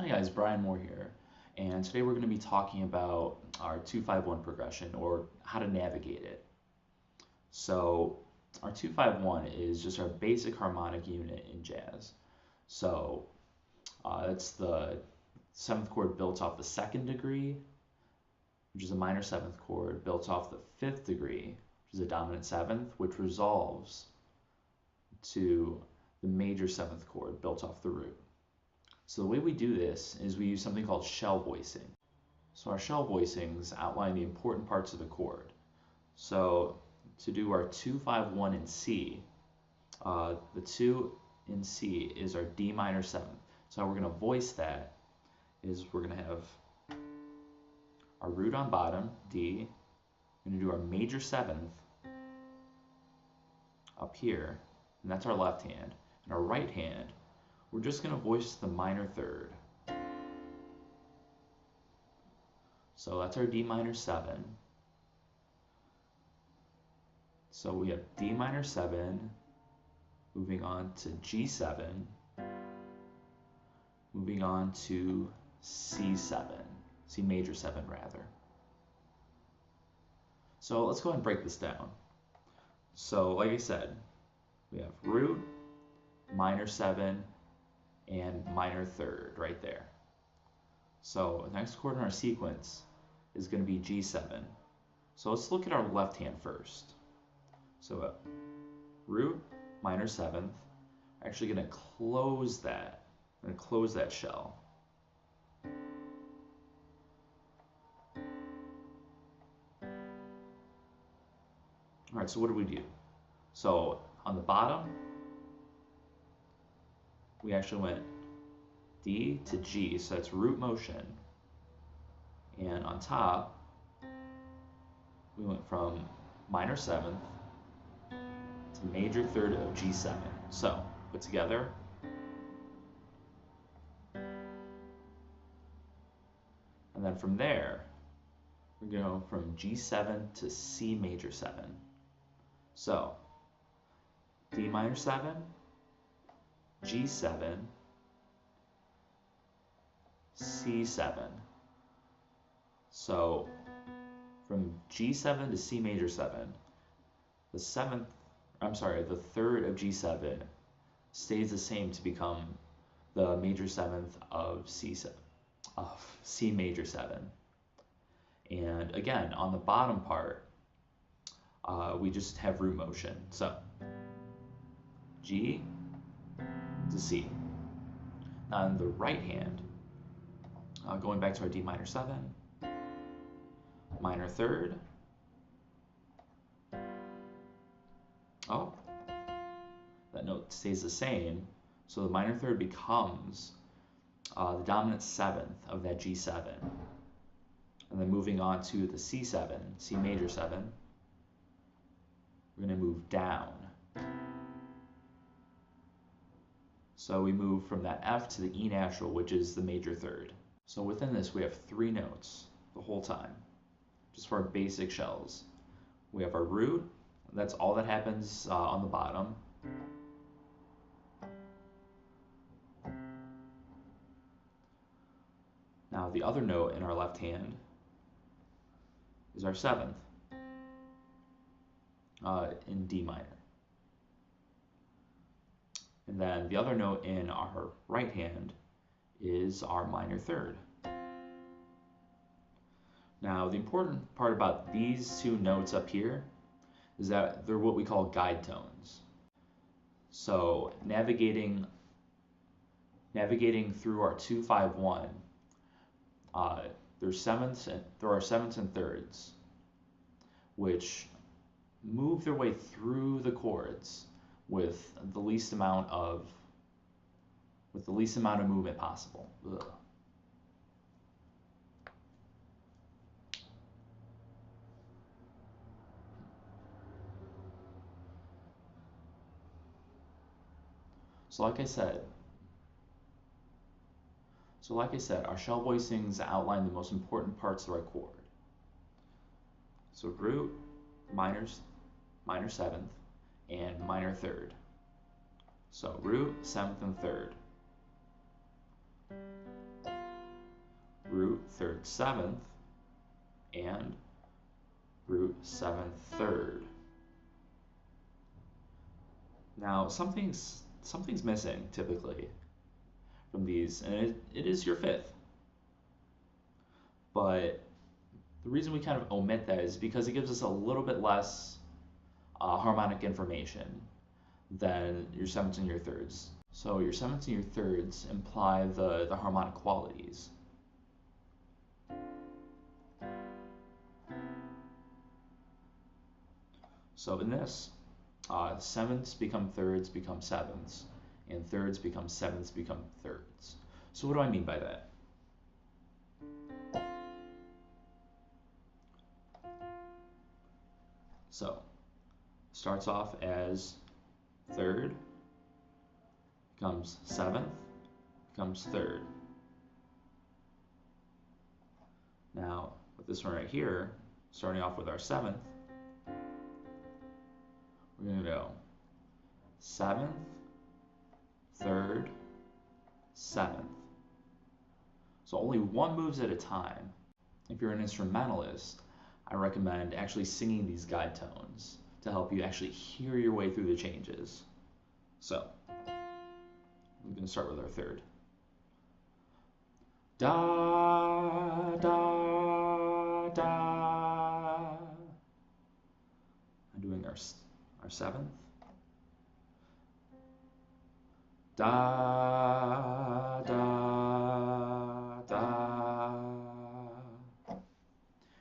Hi guys, Brian Moore here, and today we're going to be talking about our 251 progression, or how to navigate it. So our 251 is just our basic harmonic unit in jazz. So it's the seventh chord built off the second degree, which is a minor seventh chord, built off the fifth degree, which is a dominant seventh, which resolves to the major seventh chord built off the root. So the way we do this is we use something called shell voicing. So our shell voicings outline the important parts of the chord. So to do our 251 in C, the 2 in C is our D minor 7th. So how we're going to voice that is we're going to have our root on bottom, D. We're going to do our major 7th up here, and that's our left hand. And our right hand, we're just going to voice the minor third. So that's our D minor 7. So we have D minor 7, moving on to G7, moving on to C7, C major 7 rather. So let's go ahead and break this down. So like I said, we have root, minor 7, and minor third right there. So the next chord in our sequence is going to be G7. So let's look at our left hand first. So root, minor 7th. I'm actually going to close that. I'm going to close that shell. All right, so what do we do? So on the bottom, we actually went D to G, so that's root motion. And on top, we went from minor 7th to major third of G7. So put together. And then from there, we're going to go from G7 to C major 7. So D minor 7, G7, C7. So from G7 to C major 7, the third of G7 stays the same to become the major 7th of C major 7. And again, on the bottom part, we just have root motion. So G to C. Now on the right hand, going back to our D minor 7, minor third. Oh, that note stays the same. So the minor third becomes the dominant 7th of that G7. And then moving on to the C7, C major 7, we're going to move down. So we move from that F to the E natural, which is the major third. So within this, we have 3 notes the whole time, just for our basic shells. We have our root, that's all that happens on the bottom. Now the other note in our left hand is our 7th in D minor. And then the other note in our right hand is our minor third. Now the important part about these 2 notes up here is that they're what we call guide tones. So navigating through our 251, there are 7ths and thirds, which move their way through the chords with the least amount of movement possible. Ugh. So like I said, our shell voicings outline the most important parts of our chord. So root, minor 7th, and minor third. So root, 7th, and 3rd. root third seventh, and root seventh third. Now something's missing typically from these, and it is your fifth. But the reason we kind of omit that is because it gives us a little bit less harmonic information than your sevenths and your thirds. So your sevenths and your thirds imply the harmonic qualities. So in this, sevenths become thirds become sevenths, and thirds become sevenths become thirds. So what do I mean by that? So starts off as third, becomes seventh, becomes third. Now with this one right here, starting off with our seventh, we're going to go seventh, third, seventh. So only one moves at a time. If you're an instrumentalist, I recommend actually singing these guide tones to help you actually hear your way through the changes. So I'm going to start with our third. Da, da, da. I'm doing our seventh. Da, da, da.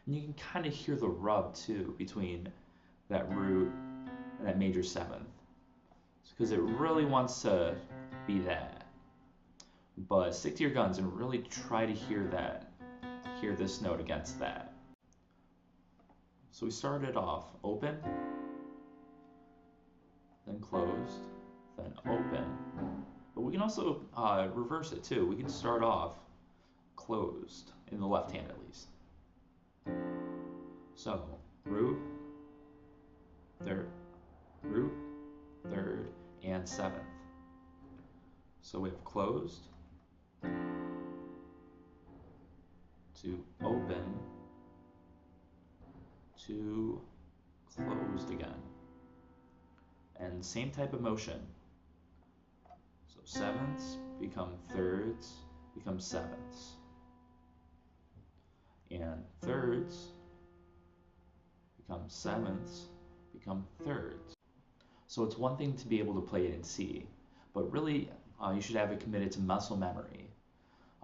And you can kind of hear the rub too between that root and that major seventh, because it really wants to be that. But stick to your guns and really try to hear this note against that. So we started off open, then closed, then open. But we can also reverse it too. We can start off closed, in the left hand at least. So root, third, and seventh. So we have closed to open to closed again. And same type of motion. So sevenths become thirds, become sevenths. And thirds become sevenths, become thirds. So it's one thing to be able to play it in C, but really you should have it committed to muscle memory.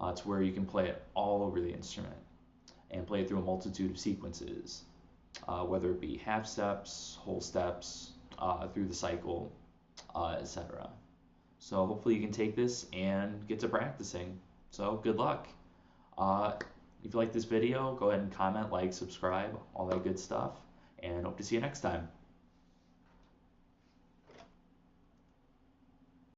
It's where you can play it all over the instrument and play it through a multitude of sequences, whether it be half steps, whole steps, through the cycle, etc. So hopefully you can take this and get to practicing. So good luck. If you like this video, go ahead and comment, like, subscribe, all that good stuff, and hope to see you next time.